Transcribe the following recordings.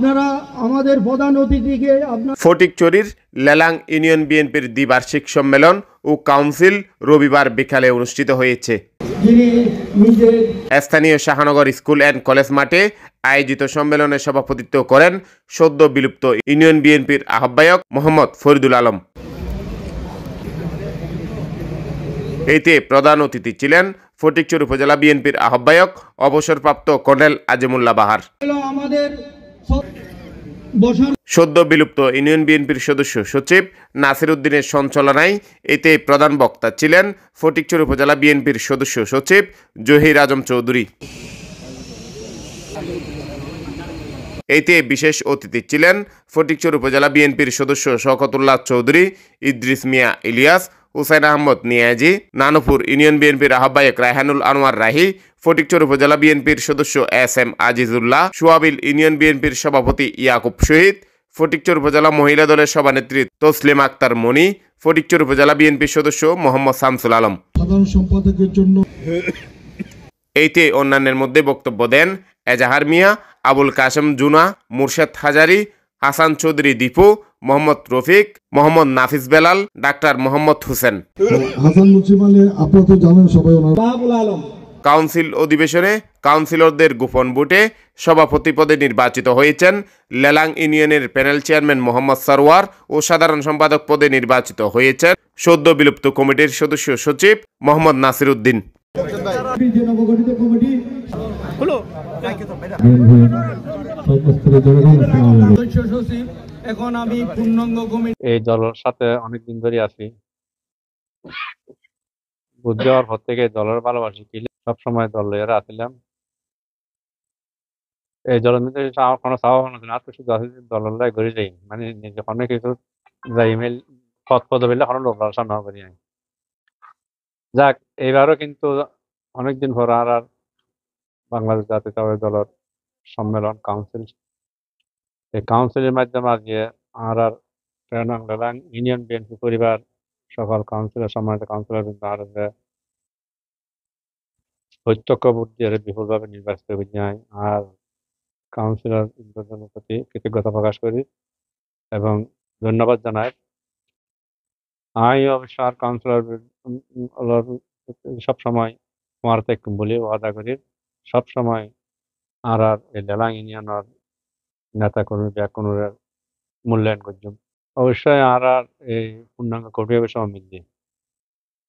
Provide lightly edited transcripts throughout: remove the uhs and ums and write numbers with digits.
আপনারা আমাদের প্রধান অতিথিকে ফটিকছড়ির লেলাং ইউনিয়ন বিএনপির দ্বিবার্ষিক সম্মেলন ও কাউন্সিল রবিবার বিকালে অনুষ্ঠিত হয়েছে। স্থানীয় শাহনগর স্কুল অ্যান্ড কলেজ মাঠে আয়োজিত সম্মেলনে সভাপতিত্ব করেন সদ্য বিলুপ্ত ইউনিয়ন বিএনপির আহ্বায়ক মোহাম্মদ ফরিদুল আলম। এতে প্রধান অতিথি ছিলেন ফটিকছড়ি উপজেলা বিএনপির আহ্বায়ক অবসরপ্রাপ্ত কর্নেল আজিমুল্লাহ বাহার। সদ্য বিলুপ্ত ইউনিয়ন বিএনপির সদস্য সচিব নাসির উদ্দিনের সঞ্চালনায় এতে প্রধান বক্তা ছিলেন ফটিকছড়ি উপজেলা বিএনপির সদস্য সচিব জহির আজম চৌধুরী। এতে বিশেষ অতিথি ছিলেন ফটিকছড়ি উপজেলা বিএনপির সদস্য শওকতুল্লাহ চৌধুরী, ইদ্রিস মিয়া ইলিয়াস, হুসাইন আহমদ নিয়াজি, নানুপুর ইউনিয়ন বিএনপির আহ্বায়ক রায়হানুল আনোয়ার রাহি, ফটিকছড়ি উপজেলা বিএনপির সদস্য SM আজিজুল্লাহ, সোয়াবিল ইউনিয়ন বিএনপির সভাপতি ইয়াকুব শহীদ, ফটিকছড়ি উপজেলা মহিলা দলের সভানেত্রী তসলিম আক্তার মনি, ফটিকছড়ি উপজেলা বিএনপির সদস্য মোহাম্মদ শামসুল আলম। সাধারণ সম্পাদকের জন্য এইতে অন্যান্যের মধ্যে বক্তব্য দেন এজাহার মিয়া, আবুল কাশেম জুনা, মুর্শেদ হাজারি, হাসান চৌধুরী দীপু, মোহাম্মদ রফিক, মোহাম্মদ নাফিস বেলাল, ডাক্তার মোহাম্মদ হোসেন। কাউন্সিল অধিবেশনে কাউন্সিলরদের গোপন ভোটে সভাপতি পদে নির্বাচিত হয়েছেন লেলাং ইউনিয়নের প্যানেল চেয়ারম্যান মোহাম্মদ সরওয়ার ও সাধারণ সম্পাদক পদে নির্বাচিত হয়েছেন সদ্য বিলুপ্ত কমিটির সদস্য সচিব মোহাম্মদ নাসির উদ্দিন। এই দলের সাথে অনেকদিন ধরে আছি, বুঝ যাওয়ার পর থেকে দলের ভালোবাসি সবসময় দল লইয়া আসছিলাম। এই দলের মধ্যে আমার কোনো চাওয়া আজকে শুধু আছে দলের লাই ঘুরে যাই, মানে যখন কিছু যাই মেল পদ পদবি কোনো লোক সামনে করি নাই। যাক, এইবারও কিন্তু অনেকদিন পর আর বাংলাদেশ জাতীয়তাবাদী দলের সম্মেলন কাউন্সিল, এই কাউন্সিলের মাধ্যমে আজকে আর ইউনিয়ন বিএনপি পরিবার সকল কাউন্সিলর সম্মানিত কাউন্সিলর কিন্তু আর প্রত্যক্ষ ভোট দিয়ে বিপুলভাবে নির্বাচিত হয়ে যায়। আর কাউন্সিলর প্রতি কৃতজ্ঞতা প্রকাশ করি এবং ধন্যবাদ জানাই। আমি অবশ্য আর কাউন্সিলর সবসময় আমার থেকে বলি ওয়াদা করি সবসময় আর এই লেলাং ইউনিয়নের নেতা কর্মী ব্যাকুণের মূল্যায়ন করছুন। অবশ্যই আর এই পূর্ণাঙ্গ কর্মী হবে সমিতি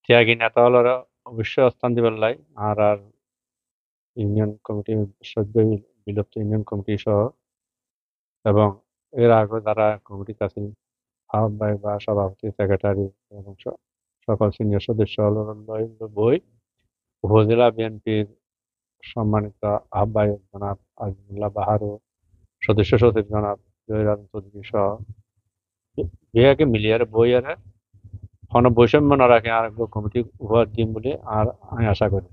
ত্যাগী নেতা হল অবশ্যই অস্থান দিবার লাই আর ইউনিয়ন কমিটি সদ্য বিলুপ্ত ইউনিয়ন কমিটি সহ এবং এর আগে যারা কমিটি আছেন আহ্বায়ক বা সভাপতি, সেক্রেটারি এবং সকল সিনিয়র সদস্য বই উপজেলা বিএনপির সম্মানিত আহ্বায়ক জনাব আজিমুল্লাহ বাহার ও সদস্য সচিব জনাব জহির আজম চৌধুরী সহ বিহাকে মিলিয়ে বই আর কোনো বৈষম্য না রাখে আর কমিটি উপহার দিন বলে আর আমি আশা করি।